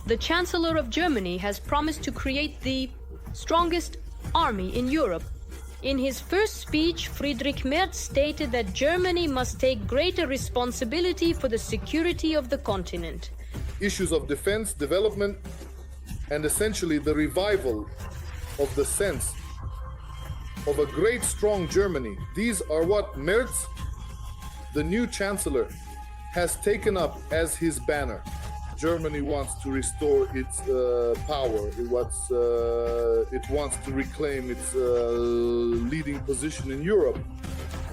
The Chancellor of Germany has promised to create the strongest army in Europe. In his first speech, Friedrich Merz stated that Germany must take greater responsibility for the security of the continent. Issues of defense, development, and essentially the revival of the sense of a great, strong Germany. These are what Merz, the new Chancellor, has taken up as his banner. Germany wants to restore its power. It wants to reclaim its leading position in Europe.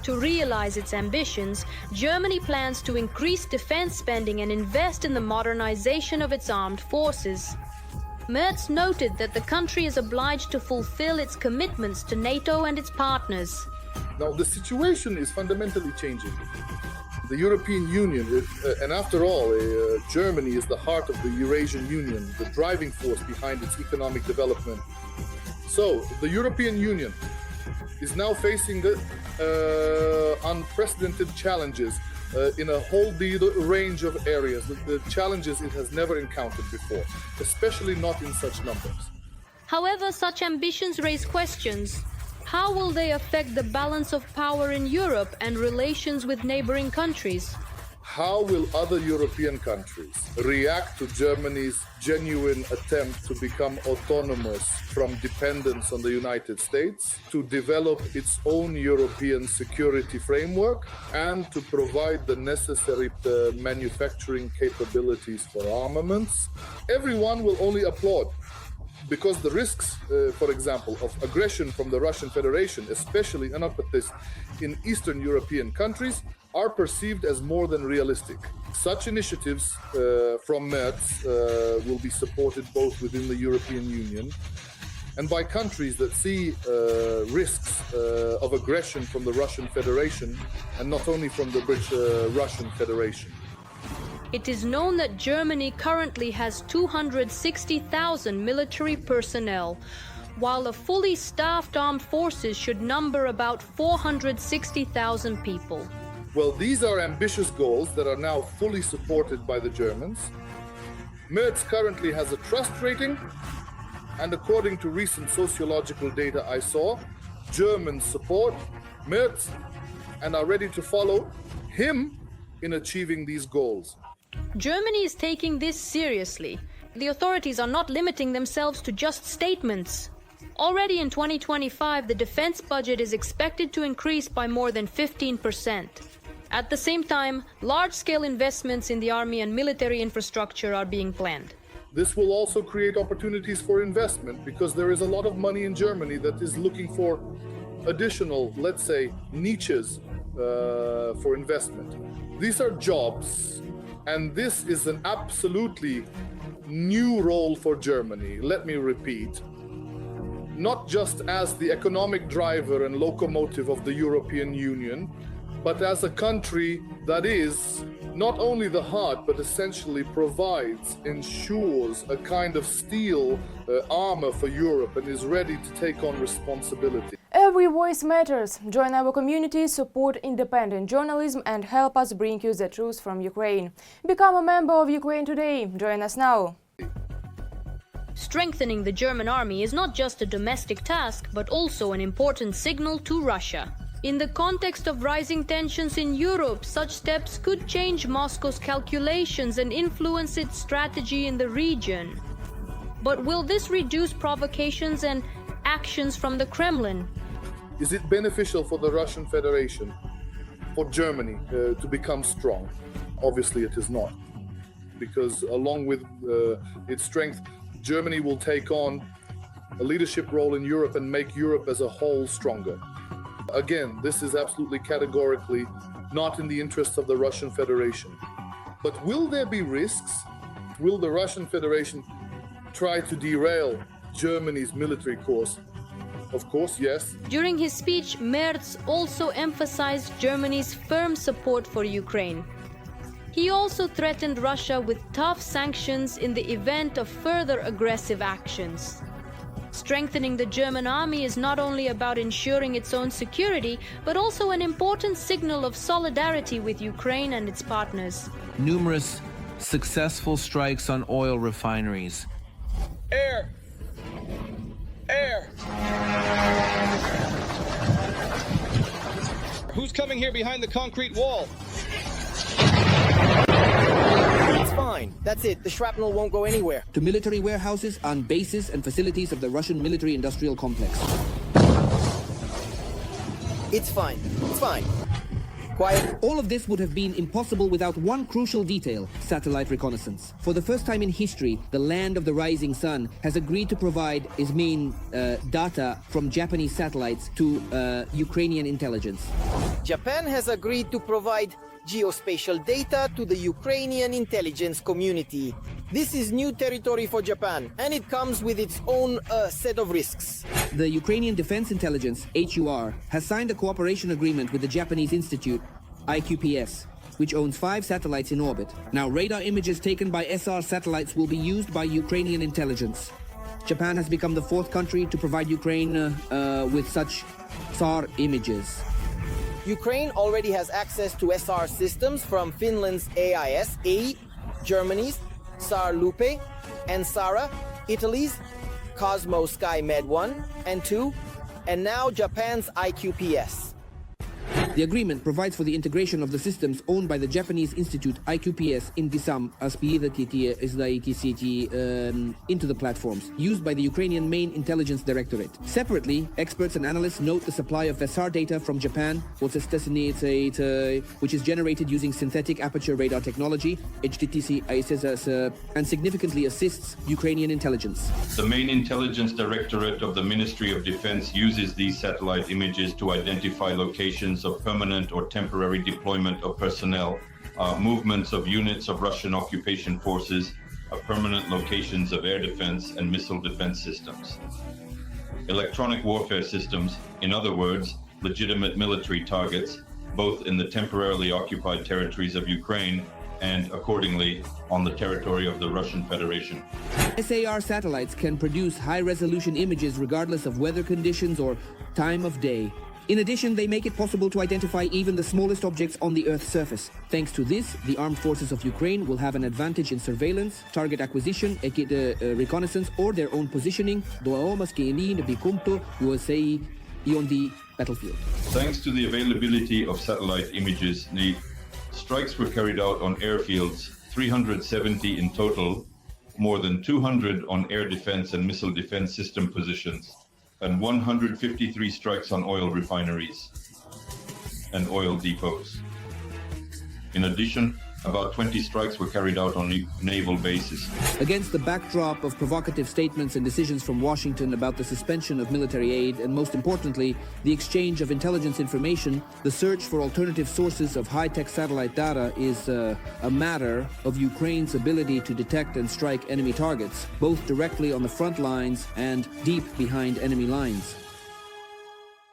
To realize its ambitions, Germany plans to increase defense spending and invest in the modernization of its armed forces. Merz noted that the country is obliged to fulfill its commitments to NATO and its partners. Now, the situation is fundamentally changing. The European Union, and after all, Germany is the heart of the Eurasian Union, the driving force behind its economic development. So, the European Union is now facing the unprecedented challenges in a whole range of areas, the challenges it has never encountered before, especially not in such numbers. However, such ambitions raise questions. How will they affect the balance of power in Europe and relations with neighboring countries? How will other European countries react to Germany's genuine attempt to become autonomous from dependence on the United States, to develop its own European security framework, and to provide the necessary manufacturing capabilities for armaments? Everyone will only applaud, because the risks, for example, of aggression from the Russian Federation, especially in Eastern European countries, are perceived as more than realistic. Such initiatives from Merz will be supported both within the European Union and by countries that see risks of aggression from the Russian Federation, and not only from the Russian Federation. It is known that Germany currently has 260,000 military personnel, while the fully staffed armed forces should number about 460,000 people. Well, these are ambitious goals that are now fully supported by the Germans. Merz currently has a trust rating, and according to recent sociological data I saw, Germans support Merz and are ready to follow him in achieving these goals. Germany is taking this seriously. The authorities are not limiting themselves to just statements. Already in 2025, the defense budget is expected to increase by more than 15%. At the same time, large-scale investments in the army and military infrastructure are being planned. This will also create opportunities for investment, because there is a lot of money in Germany that is looking for additional, let's say, niches for investment. These are jobs, and this is an absolutely new role for Germany. Let me repeat. Not just as the economic driver and locomotive of the European Union, but as a country that is not only the heart, but essentially provides, ensures a kind of steel armor for Europe, and is ready to take on responsibility. Every voice matters. Join our community, support independent journalism, and help us bring you the truth from Ukraine. Become a member of Ukraine Today. Join us now. Strengthening the German army is not just a domestic task, but also an important signal to Russia. In the context of rising tensions in Europe, such steps could change Moscow's calculations and influence its strategy in the region. But will this reduce provocations and actions from the Kremlin? Is it beneficial for the Russian Federation, for Germany, to become strong? Obviously it is not, because along with its strength, Germany will take on a leadership role in Europe and make Europe as a whole stronger. Again, this is absolutely categorically not in the interests of the Russian Federation. But will there be risks? Will the Russian Federation try to derail Germany's military course? Of course, yes. During his speech, Merz also emphasized Germany's firm support for Ukraine. He also threatened Russia with tough sanctions in the event of further aggressive actions. Strengthening the German army is not only about ensuring its own security, but also an important signal of solidarity with Ukraine and its partners. Numerous Successful strikes on oil refineries. Air! Air! Who's coming here behind the concrete wall? It's fine. That's it. The shrapnel won't go anywhere. To military warehouses and bases and facilities of the Russian military-industrial complex. It's fine. It's fine. Quiet. All of this would have been impossible without one crucial detail: satellite reconnaissance. For the first time in history, the land of the rising sun has agreed to provide its main data from Japanese satellites to Ukrainian intelligence. Japan has agreed to provide geospatial data to the Ukrainian intelligence community. This is new territory for Japan, and it comes with its own set of risks. The Ukrainian Defense Intelligence, HUR, has signed a cooperation agreement with the Japanese Institute, IQPS, which owns 5 satellites in orbit. Now, radar images taken by SR satellites will be used by Ukrainian intelligence. Japan has become the 4th country to provide Ukraine with such SAR images. Ukraine already has access to SR systems from Finland's AIS-A, Germany's SAR Lupe and SARA, Italy's Cosmo Sky Med 1 and 2, and now Japan's IQPS. The agreement provides for the integration of the systems owned by the Japanese Institute IQPS in Disam into the platforms used by the Ukrainian Main Intelligence Directorate. Separately, experts and analysts note the supply of SR data from Japan, which is generated using synthetic aperture radar technology, and significantly assists Ukrainian intelligence. The Main Intelligence Directorate of the Ministry of Defense uses these satellite images to identify locations of permanent or temporary deployment of personnel, movements of units of Russian occupation forces, permanent locations of air defense and missile defense systems. Electronic warfare systems, in other words, legitimate military targets, both in the temporarily occupied territories of Ukraine and, accordingly, on the territory of the Russian Federation. SAR satellites can produce high-resolution images regardless of weather conditions or time of day. In addition, they make it possible to identify even the smallest objects on the Earth's surface. Thanks to this, the armed forces of Ukraine will have an advantage in surveillance, target acquisition, reconnaissance, or their own positioning on the battlefield. Thanks to the availability of satellite images, the strikes were carried out on airfields, 370 in total, more than 200 on air defense and missile defense system positions, and 153 strikes on oil refineries and oil depots. In addition, about 20 strikes were carried out on naval bases. Against the backdrop of provocative statements and decisions from Washington about the suspension of military aid and, most importantly, the exchange of intelligence information, the search for alternative sources of high-tech satellite data is a matter of Ukraine's ability to detect and strike enemy targets, both directly on the front lines and deep behind enemy lines.